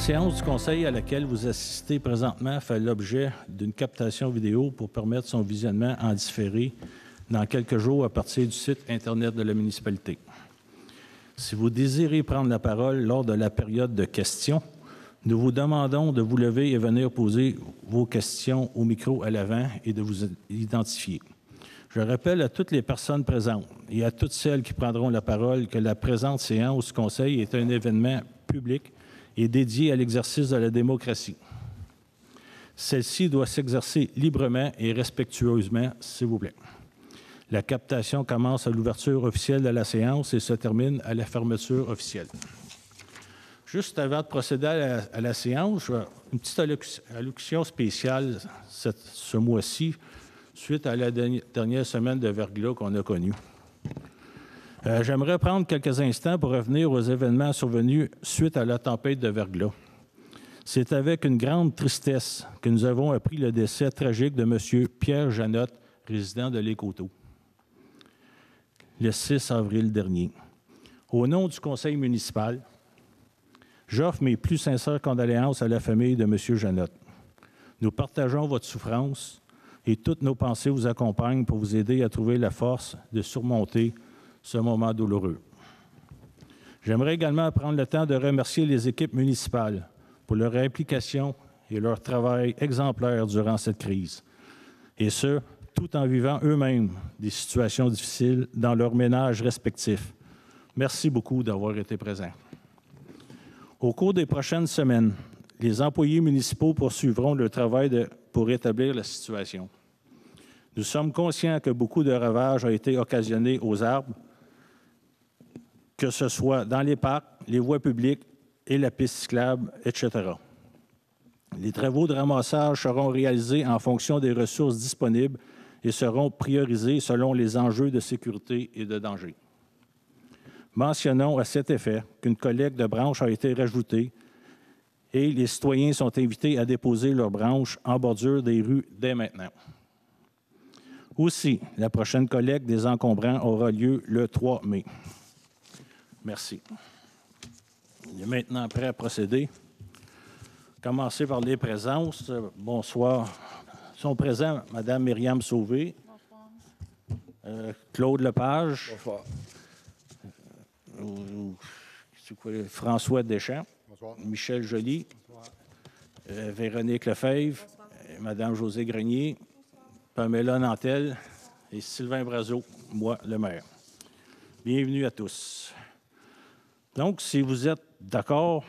séance du Conseil à laquelle vous assistez présentement fait l'objet d'une captation vidéo pour permettre son visionnement en différé dans quelques jours à partir du site Internet de la municipalité. Si vous désirez prendre la parole lors de la période de questions, nous vous demandons de vous lever et venir poser vos questions au micro à l'avant et de vous identifier. Je rappelle à toutes les personnes présentes et à toutes celles qui prendront la parole que la présente séance du Conseil est un événement public et dédié à l'exercice de la démocratie. Celle-ci doit s'exercer librement et respectueusement, s'il vous plaît. La captation commence à l'ouverture officielle de la séance et se termine à la fermeture officielle. Juste avant de procéder à la séance, je vais une petite allocution spéciale ce mois-ci, suite à la dernière semaine de verglas qu'on a connue. J'aimerais prendre quelques instants pour revenir aux événements survenus suite à la tempête de verglas. C'est avec une grande tristesse que nous avons appris le décès tragique de M. Pierre Janotte, résident de l'Écoto, le 6 avril dernier. Au nom du conseil municipal, j'offre mes plus sincères condoléances à la famille de M. Janotte. Nous partageons votre souffrance et toutes nos pensées vous accompagnent pour vous aider à trouver la force de surmonter ce moment douloureux. J'aimerais également prendre le temps de remercier les équipes municipales pour leur implication et leur travail exemplaire durant cette crise. Et ce, tout en vivant eux-mêmes des situations difficiles dans leurs ménages respectifs. Merci beaucoup d'avoir été présents. Au cours des prochaines semaines, les employés municipaux poursuivront le travail pour rétablir la situation. Nous sommes conscients que beaucoup de ravages ont été occasionnés aux arbres, que ce soit dans les parcs, les voies publiques et la piste cyclable, etc. Les travaux de ramassage seront réalisés en fonction des ressources disponibles et seront priorisés selon les enjeux de sécurité et de danger. Mentionnons à cet effet qu'une collecte de branches a été rajoutée et les citoyens sont invités à déposer leurs branches en bordure des rues dès maintenant. Aussi, la prochaine collecte des encombrants aura lieu le 3 mai. Merci. Il est maintenant prêt à procéder. Commencer par les présences. Bonsoir. Sont présents Mme Myriam Sauvé. Bonsoir. Claude Lepage. Bonsoir. François Deschamps. Bonsoir. Michel Joly. Bonsoir. Véronique Lefebvre. Mme Josée Grenier. Bonsoir. Pamela Nantel et Sylvain Brazeau, moi, le maire. Bienvenue à tous. Donc, si vous êtes d'accord,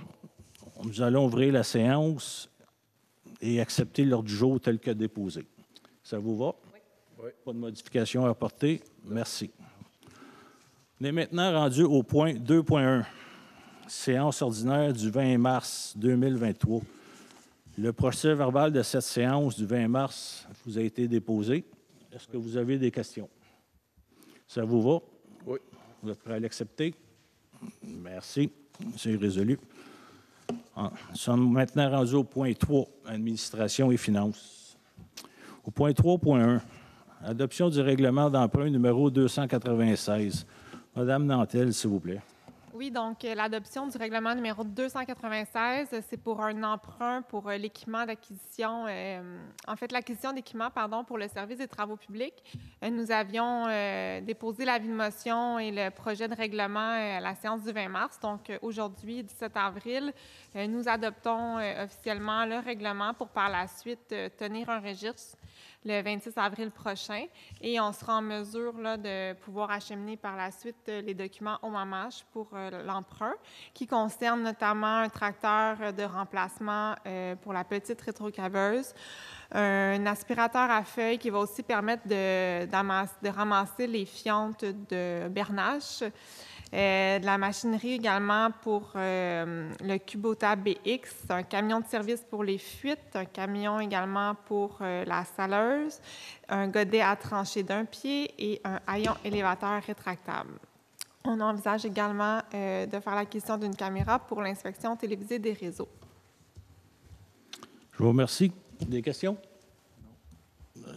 nous allons ouvrir la séance et accepter l'ordre du jour tel que déposé. Ça vous va? Oui. Pas de modification à apporter? Merci. On est maintenant rendu au point 2.1, séance ordinaire du 20 mars 2023. Le procès-verbal de cette séance du 20 mars vous a été déposé. Est-ce que vous avez des questions? Ça vous va? Oui. Vous êtes prêt à l'accepter? Merci. C'est résolu. Nous sommes maintenant rendus au point 3, administration et finances. Au point 3.1, adoption du règlement d'emprunt numéro 296. Madame Nantel, s'il vous plaît. Oui, donc l'adoption du règlement numéro 296, c'est pour un emprunt pour l'équipement d'acquisition, l'acquisition d'équipements, pour le service des travaux publics. Nous avions déposé l'avis de motion et le projet de règlement à la séance du 20 mars. Donc aujourd'hui, 17 avril, nous adoptons officiellement le règlement pour par la suite tenir un registre le 26 avril prochain et on sera en mesure là, de pouvoir acheminer par la suite les documents au MAMACH pour l'emprunt qui concerne notamment un tracteur de remplacement pour la petite rétrocaveuse, un aspirateur à feuilles qui va aussi permettre de ramasser les fientes de Bernache, de la machinerie également pour le Kubota BX, un camion de service pour les fuites, un camion également pour la saleuse, un godet à trancher d'un pied et un haillon élévateur rétractable. On envisage également de faire l'acquisition d'une caméra pour l'inspection télévisée des réseaux. Je vous remercie. Des questions?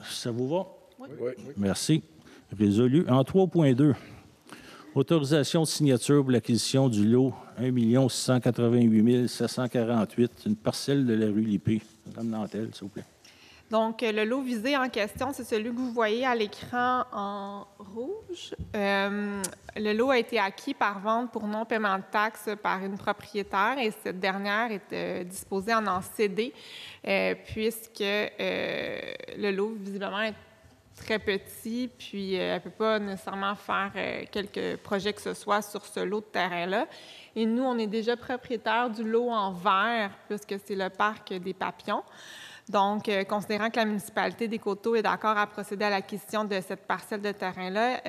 Ça vous va? Oui. Oui. Merci. Résolu. En 3.2, Autorisation de signature pour l'acquisition du lot 1 688 748, une parcelle de la rue Lippé. Madame Nantel, s'il vous plaît. Donc, le lot visé en question, c'est celui que vous voyez à l'écran en rouge. Le lot a été acquis par vente pour non-paiement de taxes par une propriétaire et cette dernière est disposée en céder puisque le lot, visiblement, est très petit, puis elle ne peut pas nécessairement faire quelques projets que ce soit sur ce lot de terrain-là. Et nous, on est déjà propriétaire du lot en vert, puisque c'est le parc des Papillons. Donc, considérant que la municipalité des Coteaux est d'accord à procéder à l'acquisition de cette parcelle de terrain-là,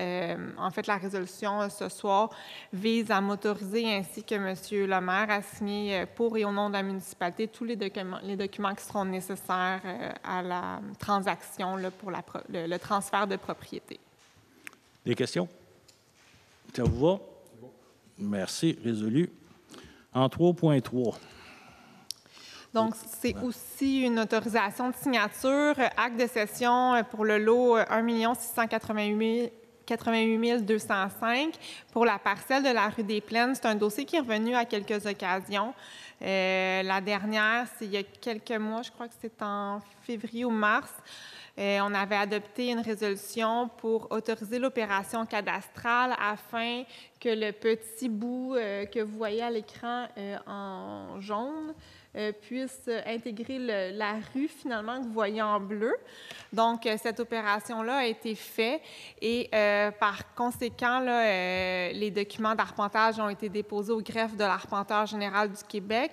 en fait, la résolution ce soir vise à m'autoriser ainsi que M. le maire à signer pour et au nom de la municipalité tous les documents qui seront nécessaires à la transaction là, pour le transfert de propriété. Des questions? Ça vous va? Merci. Résolu. En 3.3. Donc, c'est aussi une autorisation de signature, acte de cession pour le lot 1 688 205 pour la parcelle de la rue des Plaines. C'est un dossier qui est revenu à quelques occasions. La dernière, c'est il y a quelques mois, je crois que c'est en février ou mars. On avait adopté une résolution pour autoriser l'opération cadastrale afin que le petit bout que vous voyez à l'écran en jaune puisse intégrer la rue, finalement, que vous voyez en bleu. Donc, cette opération-là a été faite et, par conséquent, là, les documents d'arpentage ont été déposés au greffe de l'arpenteur général du Québec.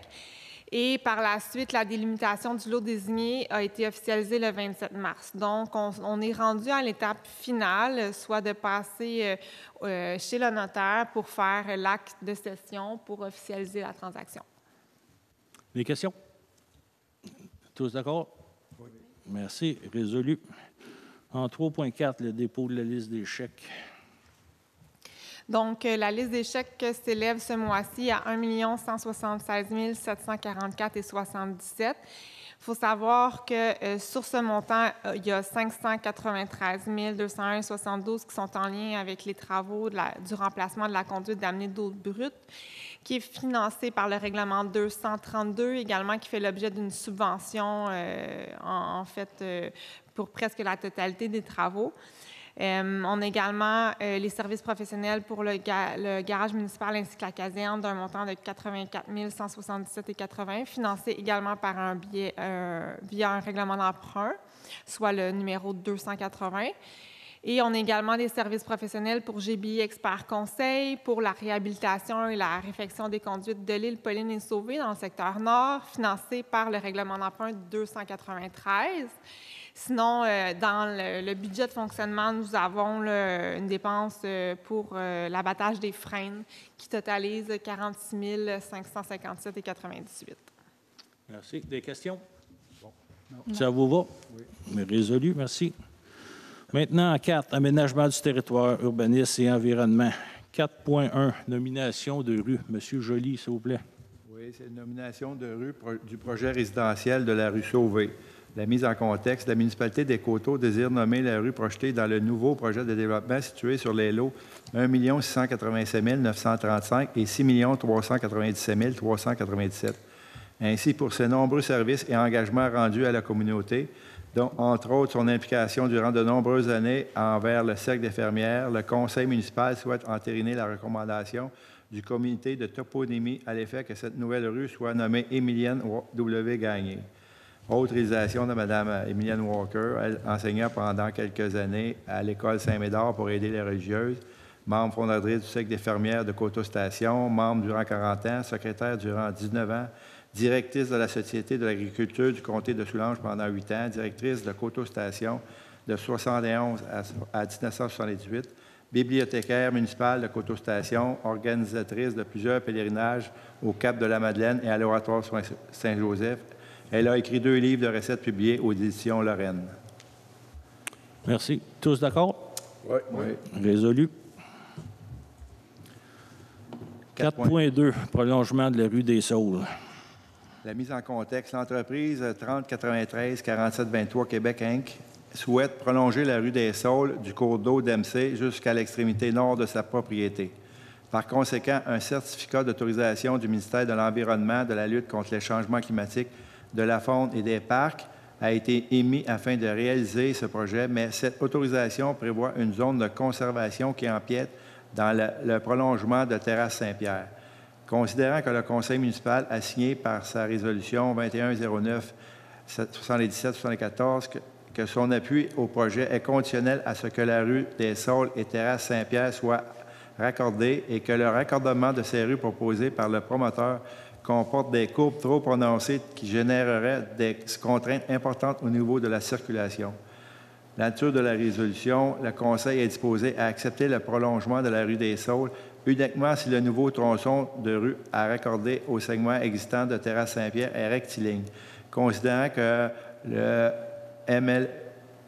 Et par la suite, la délimitation du lot désigné a été officialisée le 27 mars. Donc, on est rendu à l'étape finale, soit de passer chez le notaire pour faire l'acte de cession pour officialiser la transaction. Des questions? Tous d'accord? Oui. Merci. Résolu. En 3.4, le dépôt de la liste des chèques. Donc, la liste des chèques s'élève ce mois-ci à 1 176 744,77 $. Il faut savoir que sur ce montant, il y a 593 201,72 qui sont en lien avec les travaux du remplacement de la conduite d'amener d'eau brute, qui est financé par le règlement 232, également qui fait l'objet d'une subvention, en fait, pour presque la totalité des travaux. On a également les services professionnels pour le garage municipal ainsi que la caserne d'un montant de 84 177,80 $, financé également par via un règlement d'emprunt, soit le numéro 280. Et on a également des services professionnels pour GBI Expert Conseil pour la réhabilitation et la réfection des conduites de l'île Pauline et Sauvé dans le secteur nord, financé par le règlement d'emprunt 293. Sinon, dans le budget de fonctionnement, nous avons une dépense pour l'abattage des freins qui totalise 46 557,98 $. Merci. Des questions? Bon. Ça vous va? Oui. Résolu, merci. Maintenant, en 4, aménagement du territoire, urbanisme et environnement. 4.1, nomination de rue. Monsieur Joly, s'il vous plaît. Oui, c'est une nomination de rue du projet résidentiel de la rue Sauvé. La mise en contexte, la municipalité des Coteaux désire nommer la rue projetée dans le nouveau projet de développement situé sur les lots 1 687 935 et 6 397 397. Ainsi, pour ses nombreux services et engagements rendus à la communauté, dont, entre autres, son implication durant de nombreuses années envers le Cercle des fermières, le conseil municipal souhaite entériner la recommandation du comité de toponymie à l'effet que cette nouvelle rue soit nommée Émilienne W. Gagné. Autre réalisation de Mme Émilienne Walker, elle enseigna pendant quelques années à l'École Saint-Médard pour aider les religieuses, membre fondatrice du Cercle des fermières de Coteau-Station, membre durant 40 ans, secrétaire durant 19 ans, directrice de la Société de l'agriculture du comté de Soulanges pendant 8 ans, directrice de Coteau-Station de 1971 à 1978, bibliothécaire municipale de Coteau-Station, organisatrice de plusieurs pèlerinages au Cap de la Madeleine et à l'Oratoire Saint-Joseph. Elle a écrit 2 livres de recettes publiés aux éditions Lorraine. Merci. Tous d'accord? Oui. Résolu. 4.2, prolongement de la rue des Saules. La mise en contexte, l'entreprise 3093-4723 Québec Inc. souhaite prolonger la rue des Saules du cours d'eau d'MC jusqu'à l'extrémité nord de sa propriété. Par conséquent, un certificat d'autorisation du ministère de l'Environnement, de la lutte contre les changements climatiques, de la faune et des parcs a été émis afin de réaliser ce projet, mais cette autorisation prévoit une zone de conservation qui empiète dans le prolongement de Terrasse Saint-Pierre. Considérant que le conseil municipal a signé par sa résolution 2109 77-74 que son appui au projet est conditionnel à ce que la rue des Saules et Terrasse Saint-Pierre soient raccordées et que le raccordement de ces rues proposées par le promoteur comporte des courbes trop prononcées qui généreraient des contraintes importantes au niveau de la circulation. La nature de la résolution, le Conseil est disposé à accepter le prolongement de la rue des Saules uniquement si le nouveau tronçon de rue à raccorder au segment existant de Terrasse Saint-Pierre est rectiligne, considérant que le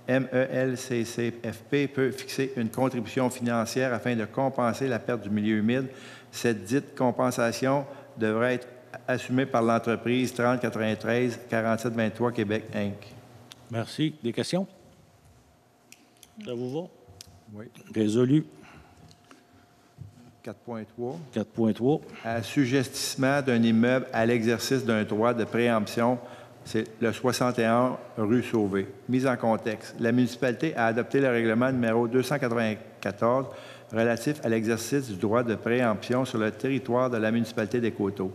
MELCCFP peut fixer une contribution financière afin de compenser la perte du milieu humide. Cette dite compensation devrait être assumée par l'entreprise 3093 4723 Québec Inc. Merci. Des questions? Ça vous va? Oui. Résolu. 4.3. 4.3. Assujettissement d'un immeuble à l'exercice d'un droit de préemption, c'est le 61 rue Sauvé. Mise en contexte, la municipalité a adopté le règlement numéro 294 relatif à l'exercice du droit de préemption sur le territoire de la municipalité des Coteaux.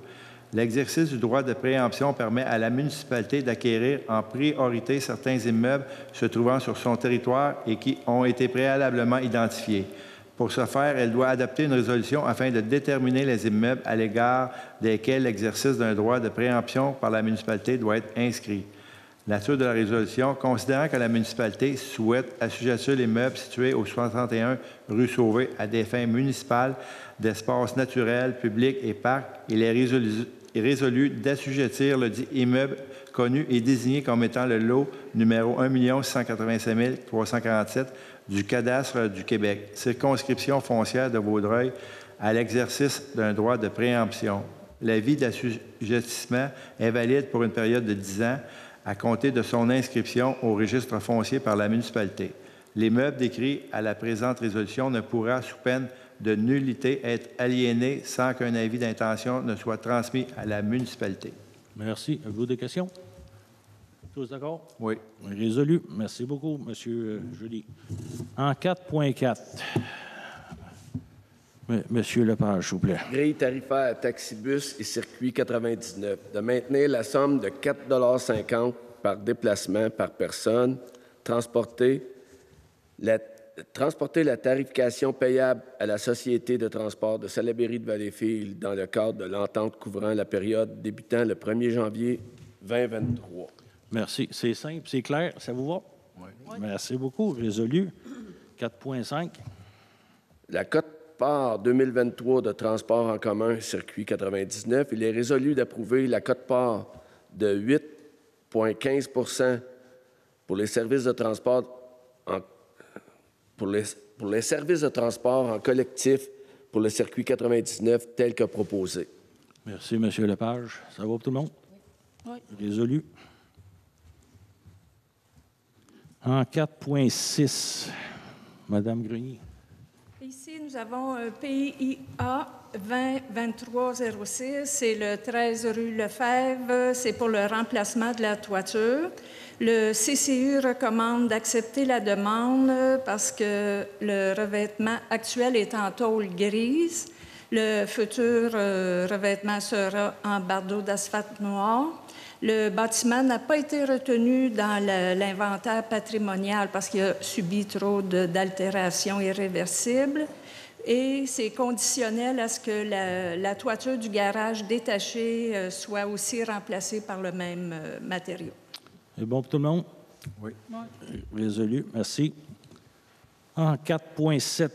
L'exercice du droit de préemption permet à la municipalité d'acquérir en priorité certains immeubles se trouvant sur son territoire et qui ont été préalablement identifiés. Pour ce faire, elle doit adopter une résolution afin de déterminer les immeubles à l'égard desquels l'exercice d'un droit de préemption par la municipalité doit être inscrit. La nature de la résolution, considérant que la municipalité souhaite assujettir l'immeuble situé au 61 rue Sauvé à des fins municipales d'espaces naturels, publics et parcs, il est résolu d'assujettir le dit immeuble connu et désigné comme étant le lot numéro 1 685 347 du cadastre du Québec, circonscription foncière de Vaudreuil, à l'exercice d'un droit de préemption. L'avis d'assujettissement est valide pour une période de 10 ans à compter de son inscription au registre foncier par la municipalité. L'immeuble décrit à la présente résolution ne pourra, sous peine de nullité, être aliéné sans qu'un avis d'intention ne soit transmis à la municipalité. Merci. Avez-vous des questions? Tous d'accord? Oui. Résolu. Merci beaucoup, M. Joly. En 4.4, M. Lepage, s'il vous plaît. Grille tarifaire taxibus et circuit 99, de maintenir la somme de 4,50 $ par déplacement par personne, transporter la tarification payable à la Société de transport de Salaberry de Valleyfield dans le cadre de l'entente couvrant la période débutant le 1er janvier 2023. Merci. C'est simple, c'est clair. Ça vous va? Oui. Merci beaucoup. Résolu. 4.5. La quote-part 2023 de transport en commun, circuit 99, il est résolu d'approuver la quote-part de 8,15 % pour les services de transport pour les services de transport en collectif pour le circuit 99 tel que proposé. Merci, M. Lepage. Ça va pour tout le monde? Oui. Résolu. En 4.6, Mme Grenier. Ici, nous avons un PIA 20-2306. C'est le 13 rue Lefebvre. C'est pour le remplacement de la toiture. Le CCU recommande d'accepter la demande parce que le revêtement actuel est en tôle grise. Le futur revêtement sera en bardeau d'asphalte noir. Le bâtiment n'a pas été retenu dans l'inventaire patrimonial parce qu'il a subi trop d'altérations irréversibles. Et c'est conditionnel à ce que la toiture du garage détaché soit aussi remplacée par le même matériau. C'est bon pour tout le monde? Oui. Résolu. Merci. En 4.7.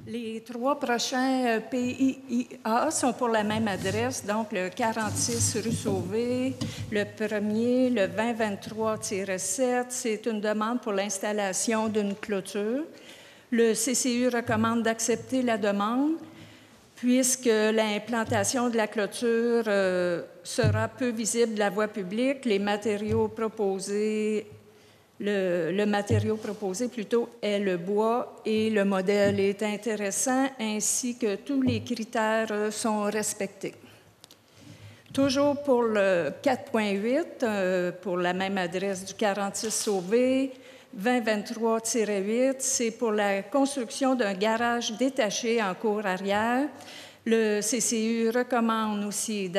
Les 3 prochains PIA sont pour la même adresse, donc le 46 rue Sauvé, le premier, le 2023-7. C'est une demande pour l'installation d'une clôture. Le CCU recommande d'accepter la demande puisque l'implantation de la clôture sera peu visible de la voie publique. Les matériaux proposés le matériau proposé plutôt est le bois et le modèle est intéressant ainsi que tous les critères sont respectés. Toujours pour le 4.8, pour la même adresse du 46 Sauvé, 2023-8, c'est pour la construction d'un garage détaché en cour arrière. Le CCU recommande aussi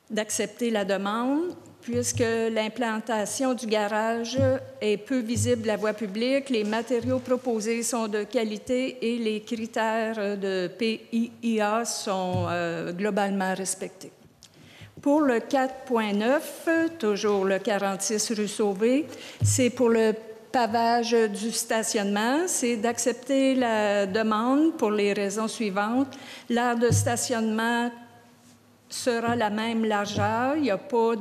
d'accepter la demande, puisque l'implantation du garage est peu visible de la voie publique, les matériaux proposés sont de qualité et les critères de PIIA sont globalement respectés. Pour le 4.9, toujours le 46 rue Sauvé, c'est pour le pavage du stationnement, c'est d'accepter la demande pour les raisons suivantes. L'aire de stationnement sera la même largeur. Il n'y a pas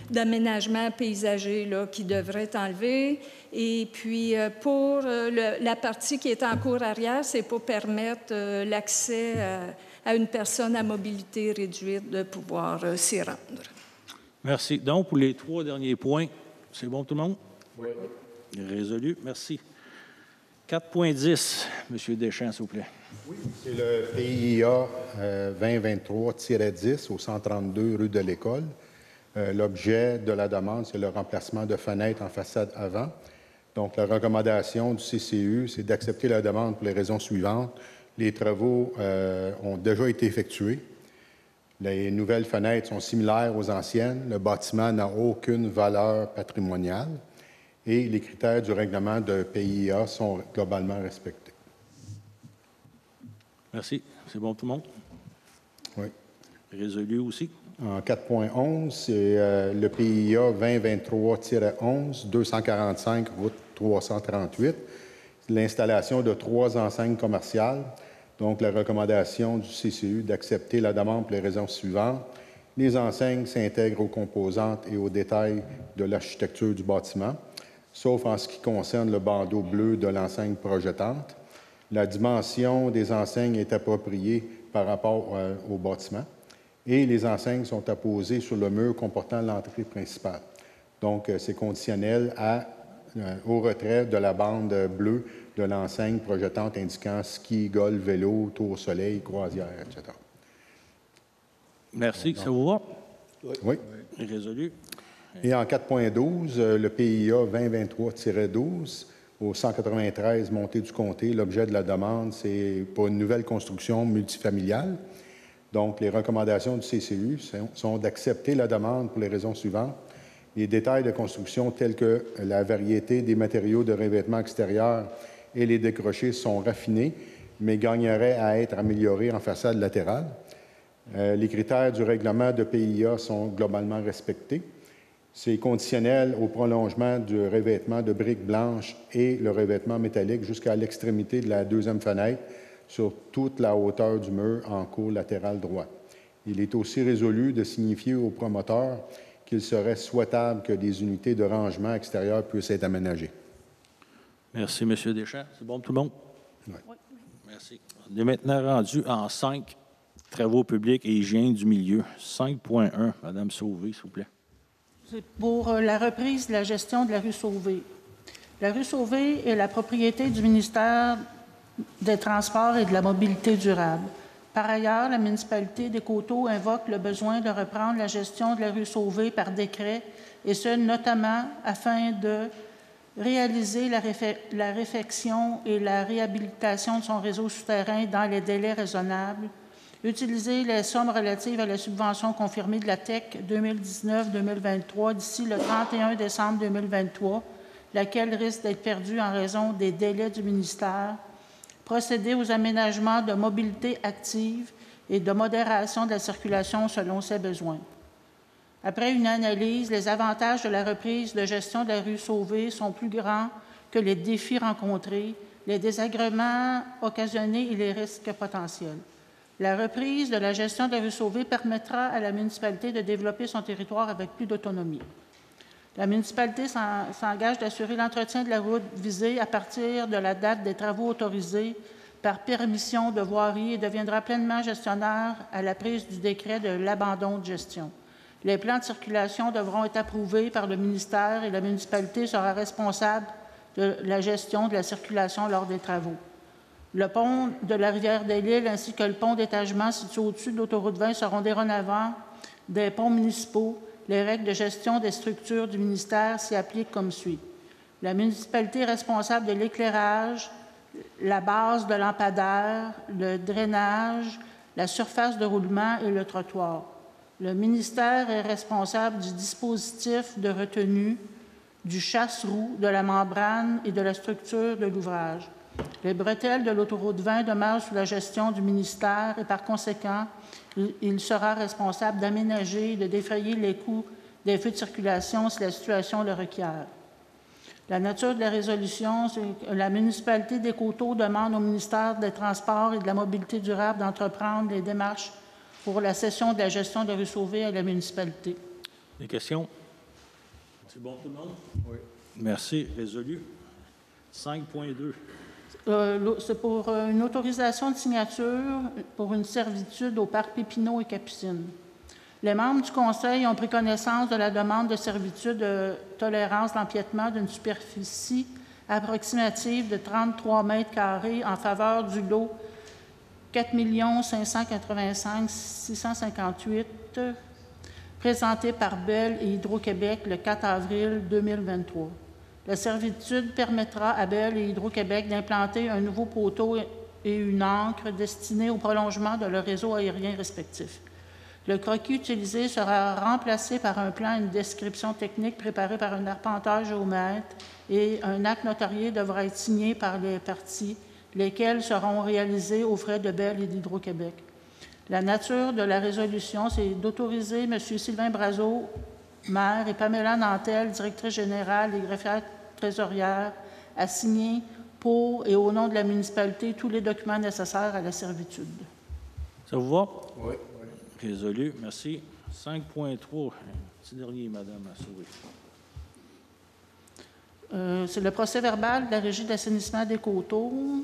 d'aménagement paysager là, qui devrait être enlevé. Et puis, pour la partie qui est en cour arrière, c'est pour permettre l'accès à une personne à mobilité réduite de pouvoir s'y rendre. Merci. Donc, pour les 3 derniers points, c'est bon tout le monde? Oui. Résolu. Merci. 4.10, M. Deschamps, s'il vous plaît. Oui, c'est le PIA 2023-10 au 132 rue de l'École. L'objet de la demande, c'est le remplacement de fenêtres en façade avant. Donc, la recommandation du CCU, c'est d'accepter la demande pour les raisons suivantes. Les travaux ont déjà été effectués. Les nouvelles fenêtres sont similaires aux anciennes. Le bâtiment n'a aucune valeur patrimoniale et les critères du règlement de PIA sont globalement respectés. Merci. C'est bon tout le monde? Oui. Résolu aussi. En 4.11, c'est le PIA 2023-11, 245 route 338. L'installation de 3 enseignes commerciales. Donc, la recommandation du CCU d'accepter la demande pour les raisons suivantes. Les enseignes s'intègrent aux composantes et aux détails de l'architecture du bâtiment, sauf en ce qui concerne le bandeau bleu de l'enseigne projetante. La dimension des enseignes est appropriée par rapport au bâtiment et les enseignes sont apposées sur le mur comportant l'entrée principale. Donc, c'est conditionnel au retrait de la bande bleue de l'enseigne projetante indiquant ski, golf, vélo, tour soleil, croisière, etc. Merci. Ça vous va? Oui. Résolu. Et en 4.12, le PIA 2023-12, au 193 Montée du Comté, l'objet de la demande, c'est pour une nouvelle construction multifamiliale. Donc, les recommandations du CCU sont d'accepter la demande pour les raisons suivantes. Les détails de construction tels que la variété des matériaux de revêtement extérieur et les décrochés sont raffinés, mais gagneraient à être améliorés en façade latérale. Les critères du règlement de PIA sont globalement respectés. C'est conditionnel au prolongement du revêtement de briques blanches et le revêtement métallique jusqu'à l'extrémité de la deuxième fenêtre sur toute la hauteur du mur en cour latérale droite. Il est aussi résolu de signifier au promoteur qu'il serait souhaitable que des unités de rangement extérieur puissent être aménagées. Merci, M. Deschamps. C'est bon pour tout le monde? Oui. Merci. On est maintenant rendu en 5, travaux publics et hygiène du milieu. 5.1, Mme Sauvé, s'il vous plaît. C'est pour la reprise de la gestion de la rue Sauvé. La rue Sauvé est la propriété du ministère des Transports et de la Mobilité durable. Par ailleurs, la municipalité des Coteaux invoque le besoin de reprendre la gestion de la rue Sauvé par décret, et ce, notamment afin de réaliser la réfection et la réhabilitation de son réseau souterrain dans les délais raisonnables, utiliser les sommes relatives à la subvention confirmée de la TEC 2019-2023 d'ici le 31 décembre 2023, laquelle risque d'être perdue en raison des délais du ministère, procéder aux aménagements de mobilité active et de modération de la circulation selon ses besoins. Après une analyse, les avantages de la reprise de gestion de la rue Sauvé sont plus grands que les défis rencontrés, les désagréments occasionnés et les risques potentiels. La reprise de la gestion de la rue Sauvé permettra à la municipalité de développer son territoire avec plus d'autonomie. La municipalité s'engage d'assurer l'entretien de la route visée à partir de la date des travaux autorisés par permission de voirie et deviendra pleinement gestionnaire à la prise du décret de l'abandon de gestion. Les plans de circulation devront être approuvés par le ministère et la municipalité sera responsable de la gestion de la circulation lors des travaux. Le pont de la rivière des Lilles ainsi que le pont d'étagement situé au-dessus de l'autoroute 20 seront dorénavant des ponts municipaux. Les règles de gestion des structures du ministère s'y appliquent comme suit. La municipalité est responsable de l'éclairage, la base de lampadaire, le drainage, la surface de roulement et le trottoir. Le ministère est responsable du dispositif de retenue, du chasse-roue, de la membrane et de la structure de l'ouvrage. Les bretelles de l'autoroute 20 demeurent sous la gestion du ministère et par conséquent, il sera responsable d'aménager et de défrayer les coûts des feux de circulation si la situation le requiert. La nature de la résolution, c'est que la municipalité des Coteaux demande au ministère des Transports et de la Mobilité durable d'entreprendre les démarches pour la cession de la gestion de la rue Sauvé à la municipalité. Des questions? C'est bon tout le monde? Oui. Merci. Résolu. 5.2. C'est pour une autorisation de signature pour une servitude au parc Pépineau et Capucine. Les membres du Conseil ont pris connaissance de la demande de servitude de tolérance d'empiètement d'une superficie approximative de 33 mètres carrés en faveur du lot 4 585 658 présenté par Bell et Hydro-Québec le 4 avril 2023. La servitude permettra à Bell et Hydro-Québec d'implanter un nouveau poteau et une ancre destinés au prolongement de leur réseau aérien respectif. Le croquis utilisé sera remplacé par un plan et une description technique préparée par un arpenteur géomètre et un acte notarié devra être signé par les parties, lesquels seront réalisés aux frais de Bell et d'Hydro-Québec. La nature de la résolution, c'est d'autoriser M. Sylvain Brazeau, maire, et Pamela Nantel, directrice générale et greffière trésorière, à signer pour et au nom de la municipalité tous les documents nécessaires à la servitude. Ça vous va? Oui. Résolu. Merci. 5.3. Petit dernier, Madame Assoué. C'est le procès-verbal de la Régie d'assainissement des Coteaux.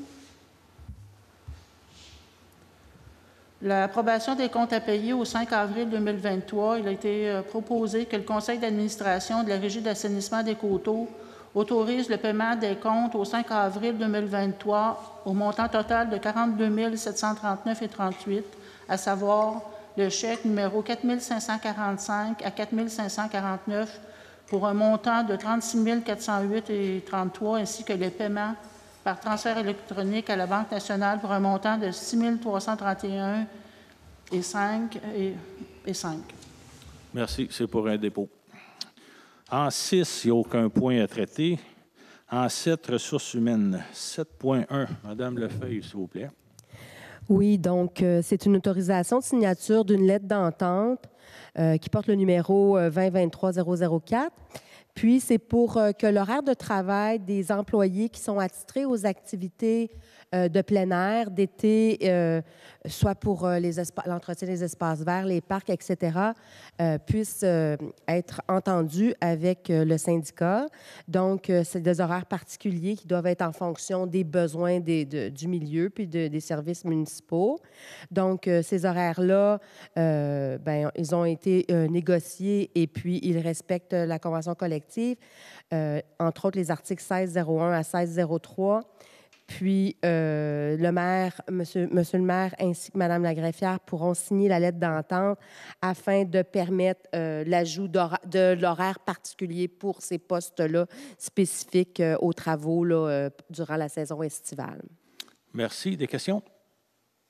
L'approbation des comptes à payer au 5 avril 2023, il a été proposé que le Conseil d'administration de la Régie d'assainissement des Coteaux autorise le paiement des comptes au 5 avril 2023 au montant total de 42 739,38, à savoir le chèque numéro 4 545 à 4 549 pour un montant de 36 408,33, ainsi que les paiements par transfert électronique à la Banque nationale pour un montant de 6 331,5 et 5. Merci. C'est pour un dépôt. En 6, il n'y a aucun point à traiter. En 7, ressources humaines. 7.1. Madame Lefeuille, s'il vous plaît. Oui, donc c'est une autorisation de signature d'une lettre d'entente qui porte le numéro 2023-004. Puis, c'est pour que l'horaire de travail des employés qui sont attitrés aux activités de plein air, d'été, soit pour l'entretien des espaces verts, les parcs, etc., puissent être entendus avec le syndicat. Donc, c'est des horaires particuliers qui doivent être en fonction des besoins du milieu puis des services municipaux. Donc, ces horaires-là, ils ont été négociés et puis ils respectent la convention collective, entre autres les articles 1601 à 1603. Puis, le maire, monsieur le maire ainsi que Mme la greffière pourront signer la lettre d'entente afin de permettre l'ajout de l'horaire particulier pour ces postes-là spécifiques aux travaux là, durant la saison estivale. Merci. Des questions?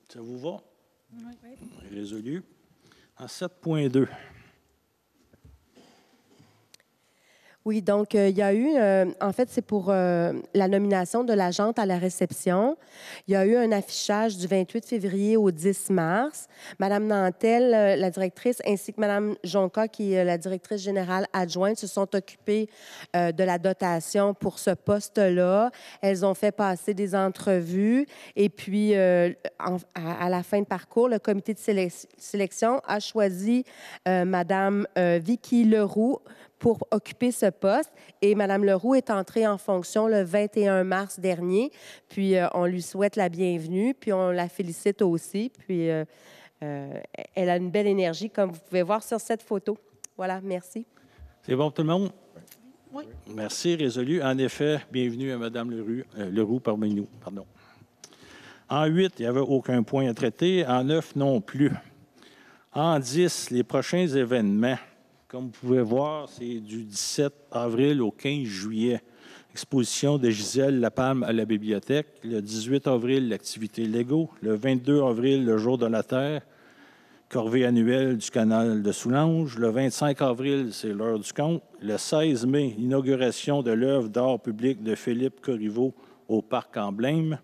Ça vous va? Oui. Résolu. En 7.2. Oui, donc il y a eu, en fait, c'est pour la nomination de l'agente à la réception. Il y a eu un affichage du 28 février au 10 mars. Madame Nantel, la directrice, ainsi que Madame Jonca, qui est la directrice générale adjointe, se sont occupées de la dotation pour ce poste-là. Elles ont fait passer des entrevues et puis, à la fin de parcours, le comité de sélection a choisi Madame Vicky Leroux pour occuper ce poste. Et Mme Leroux est entrée en fonction le 21 mars dernier. Puis, on lui souhaite la bienvenue, puis on la félicite aussi. Puis, elle a une belle énergie, comme vous pouvez voir sur cette photo. Voilà, merci. C'est bon pour tout le monde? Oui. Merci, résolu. En effet, bienvenue à Mme Leroux parmi nous. Pardon. En 8, il n'y avait aucun point à traiter. En 9, non plus. En 10, les prochains événements. Comme vous pouvez voir, c'est du 17 avril au 15 juillet. Exposition de Gisèle Lapalme à la bibliothèque. Le 18 avril, l'activité Lego. Le 22 avril, le Jour de la Terre. Corvée annuelle du canal de Soulanges. Le 25 avril, c'est l'heure du conte. Le 16 mai, inauguration de l'œuvre d'art public de Philippe Corriveau au Parc Emblème.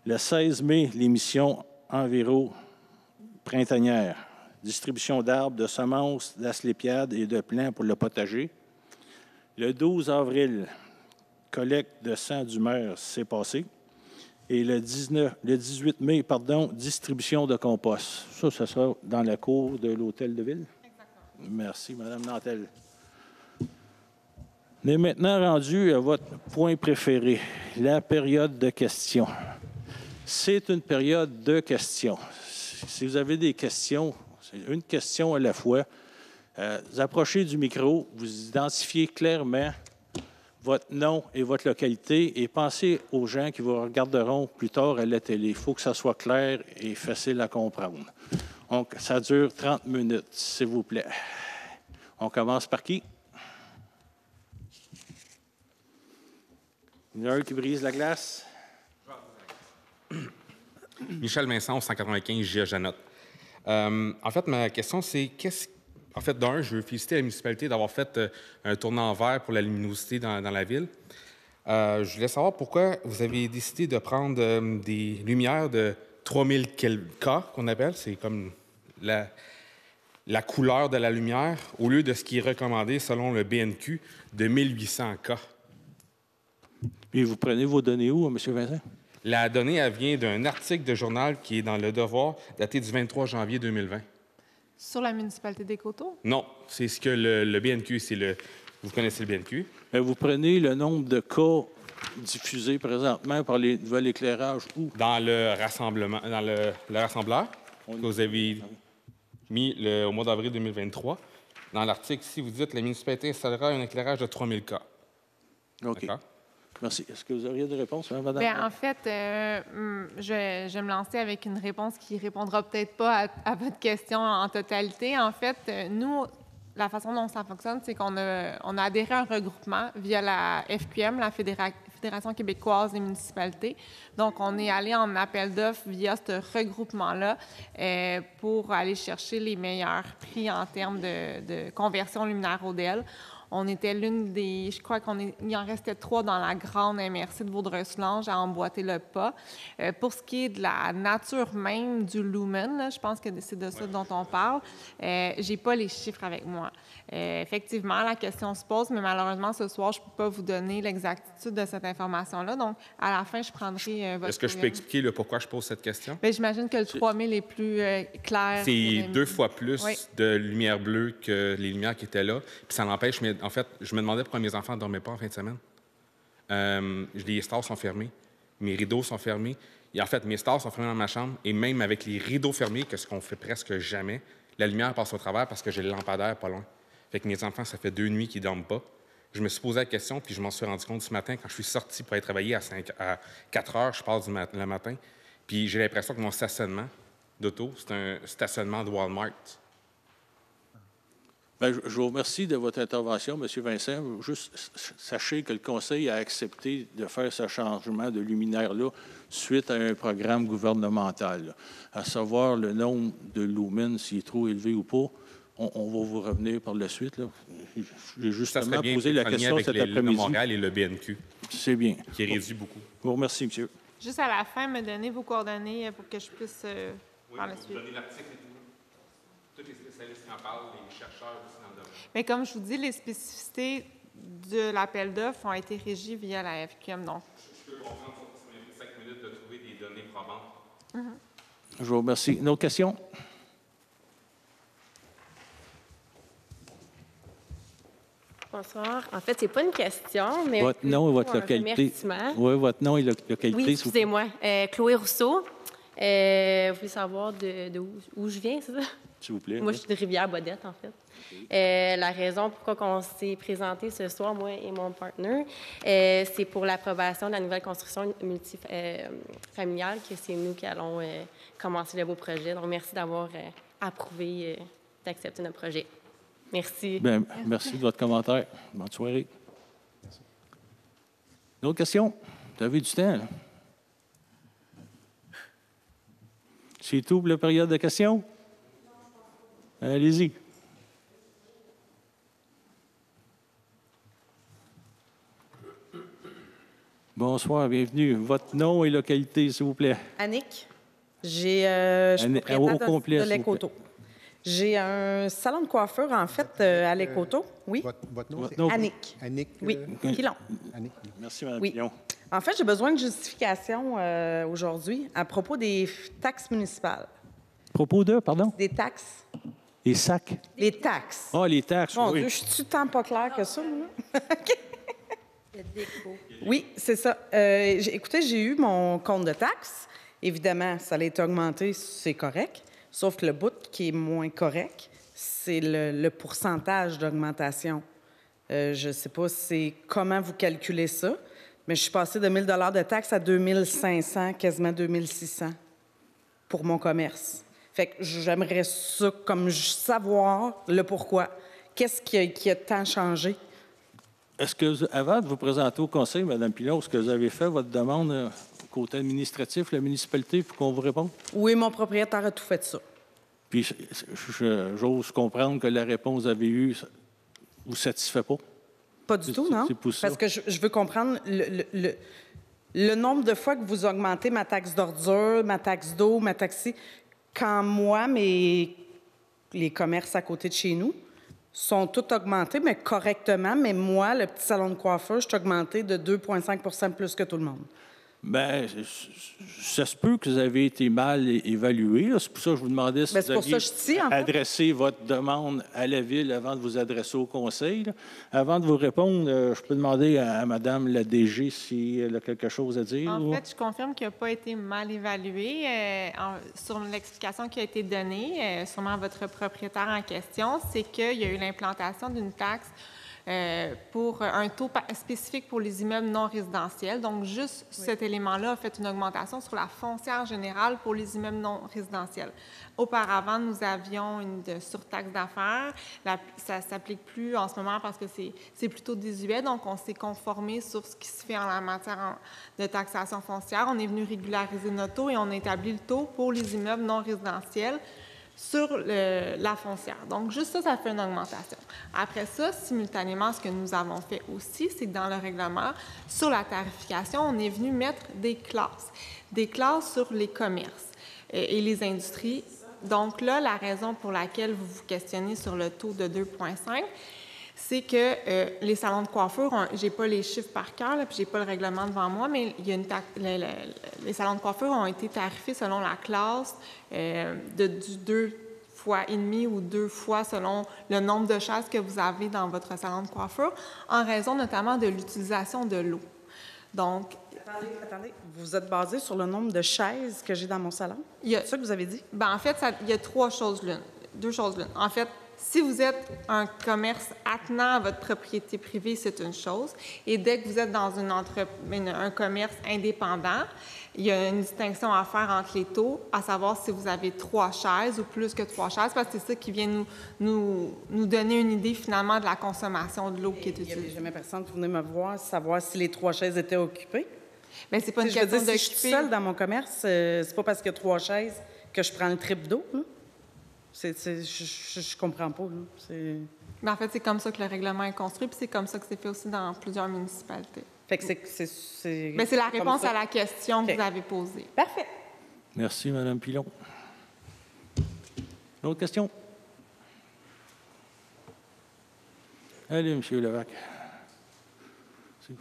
Le 16 mai, l'émission Enviro printanière. Distribution d'arbres, de semences, d'asclépiades et de plants pour le potager. Le 12 avril, collecte de sang du maire, c'est passé. Et le 18 mai, distribution de compost. Ça sera dans la cour de l'Hôtel de Ville. Exactement. Merci, Mme Nantel. On est maintenant rendu à votre point préféré, la période de questions. C'est une période de questions. Si vous avez des questions, c'est une question à la fois. Vous approchez du micro, vous identifiez clairement votre nom et votre localité et pensez aux gens qui vous regarderont plus tard à la télé. Il faut que ça soit clair et facile à comprendre. Donc, ça dure 30 minutes, s'il vous plaît. On commence par qui? Il y en a un qui brise la glace. Michel Vincent, 195 Gia Janotte. En fait, ma question, c'est En fait, d'un, je veux féliciter la municipalité d'avoir fait un tournant vert pour la luminosité dans la ville. Je voulais savoir pourquoi vous avez décidé de prendre des lumières de 3000 K, qu'on appelle. C'est comme la couleur de la lumière, au lieu de ce qui est recommandé selon le BNQ de 1800 K. Puis vous prenez vos données où, M. Vincent? La donnée, elle vient d'un article de journal qui est dans Le Devoir, daté du 23 janvier 2020. Sur la municipalité des Coteaux? Non, c'est ce que le BNQ, vous connaissez le BNQ? Vous prenez le nombre de cas diffusés présentement par les nouveaux éclairages où? Dans le rassemblement, dans le rassembleur que vous avez mis au mois d'avril 2023. Dans l'article, si vous dites « La municipalité installera un éclairage de 3000 cas ». OK. Merci. Est-ce que vous auriez des réponses, Mme? Bien, en fait, je vais me lancer avec une réponse qui ne répondra peut-être pas à votre question en totalité. En fait, nous, la façon dont ça fonctionne, c'est qu'on a adhéré à un regroupement via la FQM, la Fédération québécoise des municipalités. Donc, on est allé en appel d'offres via ce regroupement-là pour aller chercher les meilleurs prix en termes de conversion luminaire ODL. On était l'une des... Je crois qu'il en restait 3 dans la grande MRC de Vaudreuil-Soulanges à emboîter le pas. Pour ce qui est de la nature même du lumen, là, je pense que c'est de ça dont on parle, j'ai pas les chiffres avec moi. Effectivement, la question se pose, mais malheureusement, ce soir, je ne peux pas vous donner l'exactitude de cette information-là. Donc, à la fin, je prendrai votre... Est-ce que je peux expliquer pourquoi je pose cette question? Bien, j'imagine que le 3000 est plus clair. C'est 2 fois plus de lumière bleue que les lumières qui étaient là. Puis ça n'empêche... En fait, je me demandais pourquoi mes enfants ne dormaient pas en fin de semaine. Les stores sont fermés. Mes rideaux sont fermés. Et en fait, mes stores sont fermés dans ma chambre. Et même avec les rideaux fermés, ce qu'on fait presque jamais, la lumière passe au travers parce que j'ai le lampadaire pas loin. Fait que mes enfants, ça fait 2 nuits qu'ils ne dorment pas. Je me suis posé la question, puis je m'en suis rendu compte ce matin quand je suis sorti pour aller travailler à 4 heures, je pars le matin. Puis j'ai l'impression que mon stationnement d'auto, c'est un stationnement de Walmart. Bien, je vous remercie de votre intervention, M. Vincent. Juste sachez que le Conseil a accepté de faire ce changement de luminaire-là suite à un programme gouvernemental, là. À savoir le nombre de lumens, s'il est trop élevé ou pas. On va vous revenir par la suite, là. J'ai justement posé la question cet après-midi. Le Montréal et le BNQ. C'est bien. Qui réduit beaucoup. Je vous remercie, monsieur. Juste à la fin, me donner vos coordonnées pour que je puisse par la suite. Vous donnez l'article et tout. Tous les spécialistes qui en parlent, les chercheurs aussi dans le domaine. Mais comme je vous dis, les spécificités de l'appel d'offres ont été régies via la FQM. Donc. Je peux comprendre que ça m'a pris 5 minutes de trouver des données probantes. Je vous remercie. Une autre question? Bonsoir. En fait, c'est pas une question, mais... Votre nom et votre localité. Oui, votre nom et localité. Oui, excusez-moi. Chloé Rousseau. Vous voulez savoir d'où je viens, c'est ça? s'il vous plaît. Moi, oui. je suis de Rivière-Baudette, en fait. La raison pourquoi on s'est présenté ce soir, moi et mon partenaire, c'est pour l'approbation de la nouvelle construction multifamiliale, que c'est nous qui allons commencer le beau projet. Donc, merci d'avoir approuvé, d'accepter notre projet. Merci. Bien, merci de votre commentaire. Bonne soirée. D'autres questions? Vous avez du temps, là? C'est tout pour la période de questions? Allez-y. Bonsoir, bienvenue. Votre nom et localité, s'il vous plaît. Annick. Je suis propriétaire au complet, de s'il vous l'Écoto. J'ai un salon de coiffure, en fait, à l'Écoto. Oui. Votre nom, Votre c'est nom? Annick. Annick. Oui, Pilon. Annick. Merci, Mme Oui. Pilon. En fait, j'ai besoin de justification aujourd'hui à propos des taxes municipales. Propos de, pardon? Des taxes. Les sacs. Les taxes. Ah, les taxes, Mon oui. Dieu, je suis tant pas claire que ça, moi. Oui, c'est ça. Écoutez, j'ai eu mon compte de taxes. Évidemment, ça a été augmenté, c'est correct. Sauf que le bout qui est moins correct, c'est le pourcentage d'augmentation. Je ne sais pas comment vous calculez ça, mais je suis passée de 1 000 de taxes à 2 500, quasiment 2 600 pour mon commerce. Fait que j'aimerais ça comme savoir le pourquoi. Qu'est-ce qui a tant changé? Est-ce que, avant de vous présenter au conseil, Mme Pilon, est-ce que vous avez fait votre demande côté administratif, la municipalité, pour qu'on vous réponde? Oui, mon propriétaire a tout fait ça. Puis, j'ose comprendre que la réponse que vous avez eue ne vous satisfait pas? Pas du tout, non? C'est pour ça. Parce que je veux comprendre le nombre de fois que vous augmentez ma taxe d'ordure, ma taxe d'eau, ma taxe... Quand moi, les commerces à côté de chez nous sont tous augmentés, mais correctement. Mais moi, le petit salon de coiffeur, je suis augmenté de 2,5 plus que tout le monde. Bien, ça se peut que vous avez été mal évalué. là. C'est pour ça que je vous demandais si Bien, vous c'est pour aviez ça que je dis, en fait. adressé votre demande à la Ville avant de vous adresser au conseil. là. Avant de vous répondre, je peux demander à Mme la DG si elle a quelque chose à dire. En fait, je confirme qu'il n'a pas été mal évalué. Sur l'explication qui a été donnée, sûrement à votre propriétaire en question, c'est qu'il y a eu l'implantation d'une taxe pour un taux spécifique pour les immeubles non résidentiels. Donc, juste cet élément-là a fait une augmentation sur la foncière générale pour les immeubles non résidentiels. Auparavant, nous avions une surtaxe d'affaires. Ça ne s'applique plus en ce moment parce que c'est plutôt désuet. Donc, on s'est conformé sur ce qui se fait en la matière de taxation foncière. On est venu régulariser notre taux et on a établi le taux pour les immeubles non résidentiels sur la foncière. Donc, juste ça fait une augmentation. Après ça, simultanément, ce que nous avons fait aussi, c'est que dans le règlement, sur la tarification, on est venu mettre des classes sur les commerces et les industries. Donc là, la raison pour laquelle vous vous questionnez sur le taux de 2,5, c'est que les salons de coiffure, je n'ai pas les chiffres par cœur, puis je n'ai pas le règlement devant moi, mais il y a les salons de coiffure ont été tarifés selon la classe du 2,5 fois ou 2 fois selon le nombre de chaises que vous avez dans votre salon de coiffure, en raison notamment de l'utilisation de l'eau. Donc, Attendez, vous êtes basé sur le nombre de chaises que j'ai dans mon salon? C'est ça que vous avez dit? Bien, en fait, il y a deux choses l'une. En fait, si vous êtes un commerce attenant à votre propriété privée, c'est une chose. Et dès que vous êtes dans un commerce indépendant, il y a une distinction à faire entre les taux, à savoir si vous avez 3 chaises ou plus que 3 chaises, parce que c'est ça qui vient nous donner une idée finalement de la consommation de l'eau qui est utilisée. Il n'y a jamais personne qui venait me voir savoir si les 3 chaises étaient occupées. Bien, c'est pas une question d'occuper. Si je suis seule dans mon commerce, c'est pas parce qu'il y a 3 chaises que je prends le triple d'eau. Je comprends pas. Mais en fait, c'est comme ça que le règlement est construit, puis c'est comme ça que c'est fait aussi dans plusieurs municipalités. Fait que c'est mais c'est la réponse à la question que vous avez posée. Parfait. Merci, Mme Pilon. D'autres questions? Allez, M. Levac.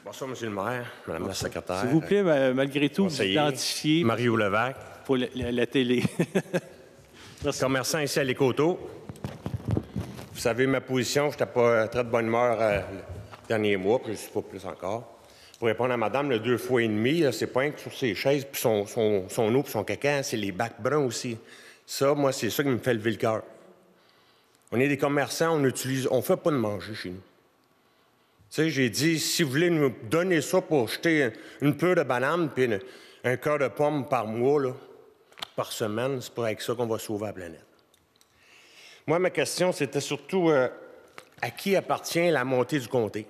Bonsoir, M. le maire, Mme la secrétaire. S'il vous plaît, malgré tout, vous identifiez Mario Levac. Pour la télé. Merci. Commerçant ici à l'Écoto. Vous savez ma position, je n'étais pas très de bonne humeur le dernier mois, puis je ne suis pas plus encore. Pour répondre à madame, le 2,5 fois, c'est pas rien que sur ses chaises, puis son eau, puis son caca, c'est les bacs bruns aussi. Ça, moi, c'est ça qui me fait lever le cœur. On est des commerçants, on ne fait pas de manger chez nous. Tu sais, j'ai dit, si vous voulez nous donner ça pour jeter une pleure de banane puis un cœur de pomme par mois, là, par semaine, c'est pas avec ça qu'on va sauver la planète. Moi, ma question, c'était surtout à qui appartient la montée du comté?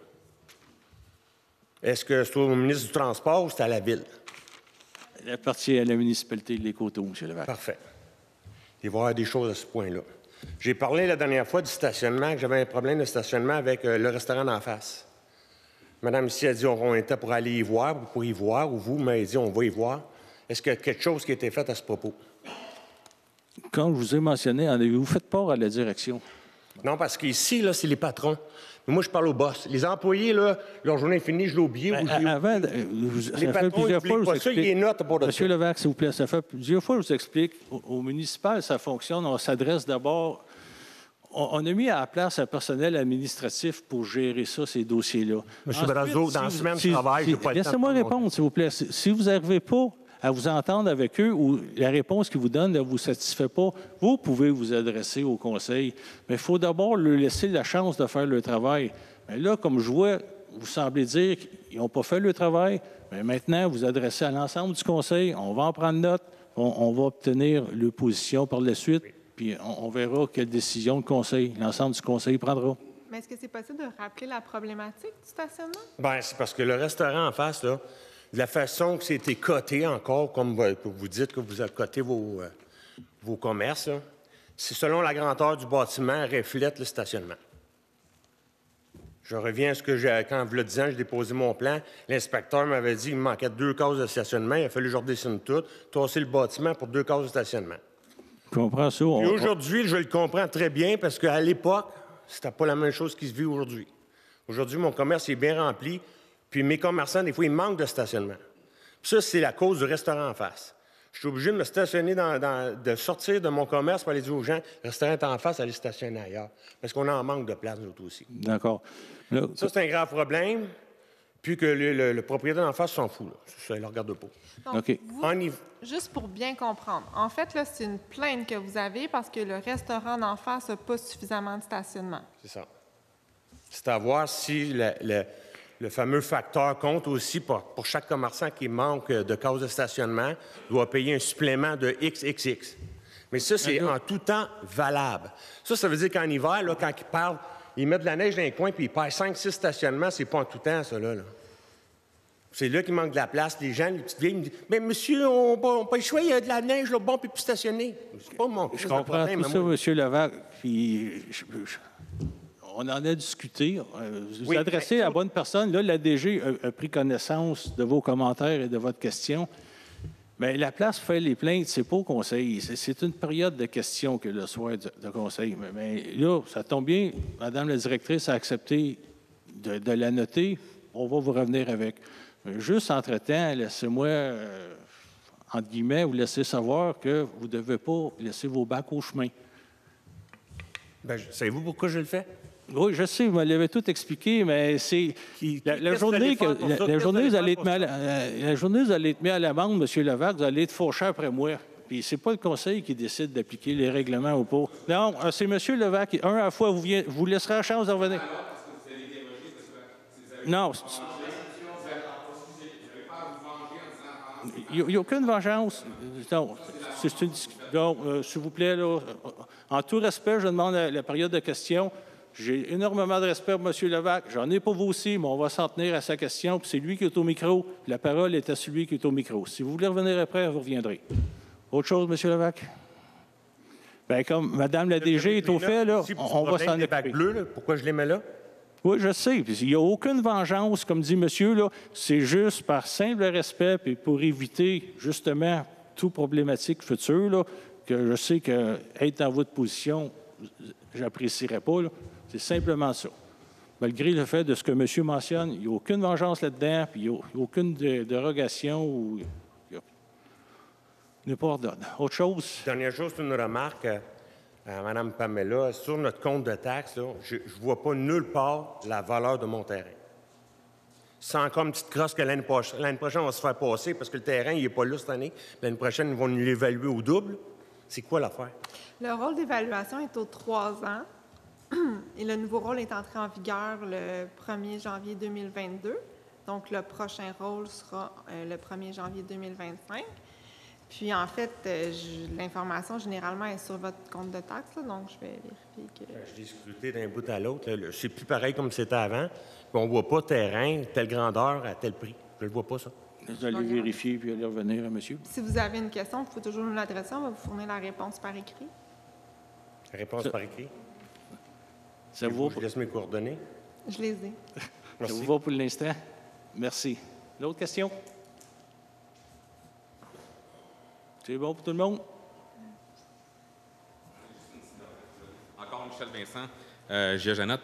Est-ce que c'est au ministre du Transport ou c'est à la Ville? Elle appartient à la municipalité de l'Écoto, M. Levac. Parfait. Il va y avoir des choses à ce point-là. J'ai parlé la dernière fois du stationnement, que j'avais un problème de stationnement avec le restaurant d'en face. Madame ici a dit on était pour aller y voir, pour y voir, ou vous m'avez dit on va y voir. Est-ce qu'il y a quelque chose qui a été fait à ce propos? Quand je vous ai mentionné, en avez-vous fait part à la direction? Non, parce qu'ici, là, c'est les patrons. Mais moi, je parle au boss. Les employés, là, leur journée est finie, je l'ai oublié. Avant, les patrons, ils n'oublient pas ça, ils notent pour Monsieur Levac, s'il vous plaît, ça fait plusieurs fois que je vous explique. Au municipal, ça fonctionne. On s'adresse d'abord... On a mis à la place un personnel administratif pour gérer ça, ces dossiers-là. M. Brazeau, dans la semaine de travail, je n'ai pas le temps. Laissez-moi répondre, s'il vous plaît. Si vous n'arrivez pas à vous entendre avec eux ou la réponse qu'ils vous donnent ne vous satisfait pas, vous pouvez vous adresser au conseil. Mais il faut d'abord leur laisser la chance de faire le travail. Mais là, comme je vois, vous semblez dire qu'ils n'ont pas fait le travail. Mais maintenant, vous adressez à l'ensemble du conseil. On va en prendre note. On va obtenir leur position par la suite. Puis on verra quelle décision le conseil, l'ensemble du conseil prendra. Mais est-ce que c'est possible de rappeler la problématique du stationnement? Bien, c'est parce que le restaurant en face, là, de la façon que c'était coté encore, comme vous dites que vous avez coté vos commerces, c'est selon la grandeur du bâtiment, reflète le stationnement. Je reviens à ce que quand, il y a 10 ans, j'ai déposé mon plan, l'inspecteur m'avait dit qu'il me manquait 2 cases de stationnement. Il a fallu que je redessine tout, tasser le bâtiment pour 2 cases de stationnement. Je comprends ça. Et aujourd'hui, je le comprends très bien parce qu'à l'époque, c'était pas la même chose qui se vit aujourd'hui. Aujourd'hui, mon commerce est bien rempli. Puis mes commerçants, des fois, ils manquent de stationnement. Puis ça, c'est la cause du restaurant en face. Je suis obligé de me stationner, de sortir de mon commerce pour aller dire aux gens, le restaurant est en face, allez stationner ailleurs. Parce qu'on en manque de place, nous autres aussi. D'accord. Ça, c'est un grave problème. Puis que le propriétaire en face s'en fout. Là. Ça, il ne le regarde pas. Donc, juste pour bien comprendre, en fait, là, c'est une plainte que vous avez parce que le restaurant d'en face n'a pas suffisamment de stationnement. C'est ça. C'est à voir si le fameux facteur compte aussi pour chaque commerçant qui manque de case de stationnement, doit payer un supplément de XXX. Mais ça, c'est en tout temps valable. Ça veut dire qu'en hiver, là, quand ils mettent de la neige dans les coins puis ils payent 5-6 stationnements, c'est pas en tout temps, ça, là. C'est là qu'il manque de la place. Les gens, les petites vieilles, me disent « Mais monsieur, on n'a pas le choix, il y a de la neige, là, bon, puis plus stationner. » C'est pas mon Je comprends tout ça, M. Levac. Puis on en a discuté. Vous vous adressez à la bonne personne. Là, la DG a pris connaissance de vos commentaires et de votre question. Mais la place pour faire les plaintes, c'est pas au conseil. C'est une période de questions que le soir de conseil. Mais là, ça tombe bien. Madame la directrice a accepté de la noter. On va vous revenir avec. Mais juste entre-temps, laissez-moi, entre guillemets, vous laisser savoir que vous ne devez pas laisser vos bacs au chemin. Bien, savez-vous pourquoi je le fais? Oui, je sais, vous me l'avez tout expliqué, mais c'est la journée où vous allez être mis à l'amende, M. Levac, vous allez être fauché après moi. Puis c'est pas le conseil qui décide d'appliquer les règlements ou pas. Non, c'est M. Levac. Un à la fois, vous laisserez la chance de revenir. Non. Il n'y a aucune vengeance. Donc, s'il vous plaît, là, en tout respect, je demande la période de questions. J'ai énormément de respect pour M. Levac. J'en ai pour vous aussi, mais on va s'en tenir à sa question. Puis c'est lui qui est au micro. La parole est à celui qui est au micro. Si vous voulez revenir après, vous reviendrez. Autre chose, M. Levac? Bien, comme Mme la DG est au fait, là, on va s'en occuper. Les bacs bleus, là, pourquoi je les mets là? Oui, je sais. Puis il n'y a aucune vengeance, comme dit monsieur, là. C'est juste par simple respect et pour éviter, justement, toute problématique future, là, que je sais qu'être dans votre position, j'apprécierais pas, là. C'est simplement ça. Malgré le fait de ce que monsieur mentionne, il n'y a aucune vengeance là-dedans, puis il n'y a aucune dérogation ou ne pas ordonne. Autre chose? Dernière chose, c'est une remarque à Mme Pamela. Sur notre compte de taxes, là, je ne vois pas nulle part la valeur de mon terrain. C'est encore une petite crosse que l'année prochaine, on va se faire passer parce que le terrain, il n'est pas là cette année. L'année prochaine, ils vont nous l'évaluer au double. C'est quoi l'affaire? Le rôle d'évaluation est aux 3 ans. Et le nouveau rôle est entré en vigueur le 1er janvier 2022. Donc, le prochain rôle sera le 1er janvier 2025. Puis, en fait, l'information, généralement, est sur votre compte de taxe, là, donc je vais vérifier que... Je l'ai scruté d'un bout à l'autre. C'est plus pareil comme c'était avant. Puis on ne voit pas terrain, telle grandeur, à tel prix. Je ne le vois pas, ça. Vous allez vérifier puis allez revenir à monsieur. Si vous avez une question, vous pouvez toujours nous l'adresser. On va vous fournir la réponse par écrit. Réponse par écrit. Ça vous va? Je laisse mes coordonnées. Je les ai. Ça vous va pour l'instant? Merci. L'autre question? C'est bon pour tout le monde? Encore Michel Vincent, Géogénote.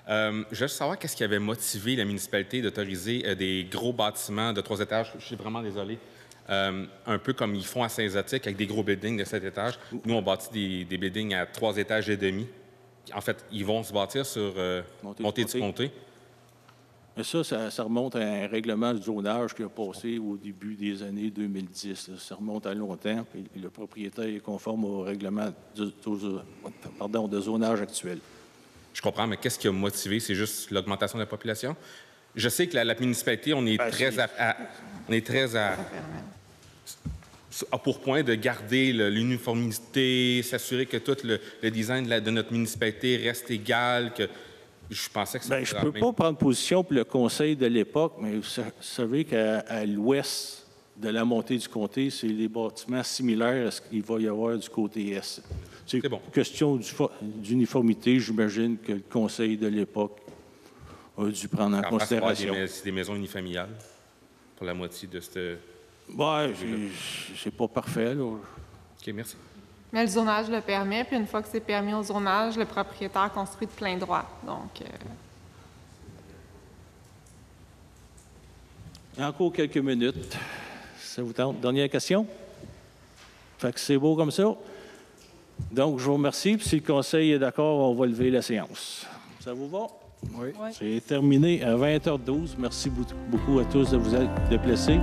Je veux juste savoir qu'est-ce qui avait motivé la municipalité d'autoriser des gros bâtiments de 3 étages. Je suis vraiment désolé. Un peu comme ils font à Saint-Zotique avec des gros buildings de 7 étages. Nous, on bâtit des buildings à 3 étages et demi. En fait, ils vont se bâtir sur montée du comté. Mais ça remonte à un règlement de zonage qui a passé au début des années 2010. Là. Ça remonte à longtemps, puis le propriétaire est conforme au règlement de zonage actuel. Je comprends, mais qu'est-ce qui a motivé? C'est juste l'augmentation de la population? Je sais que la municipalité, on est très pour point de garder l'uniformité, s'assurer que tout le design de notre municipalité reste égal, que je pensais que ça... Je ne peux pas prendre position pour le conseil de l'époque, mais vous savez qu'à l'ouest de la montée du comté, c'est des bâtiments similaires à ce qu'il va y avoir du côté est. C'est bon. Question d'uniformité, j'imagine que le conseil de l'époque a dû prendre en considération. C'est des maisons unifamiliales pour la moitié de cette... c'est pas parfait, là. OK, merci. Mais le zonage le permet, puis une fois que c'est permis au zonage, le propriétaire construit de plein droit. Donc... Encore quelques minutes. Ça vous tente? Dernière question? Fait que c'est beau comme ça. Donc, je vous remercie. Puis si le conseil est d'accord, on va lever la séance. Ça vous va? Oui. C'est terminé à 20h12. Merci beaucoup à tous de vous être déplacés.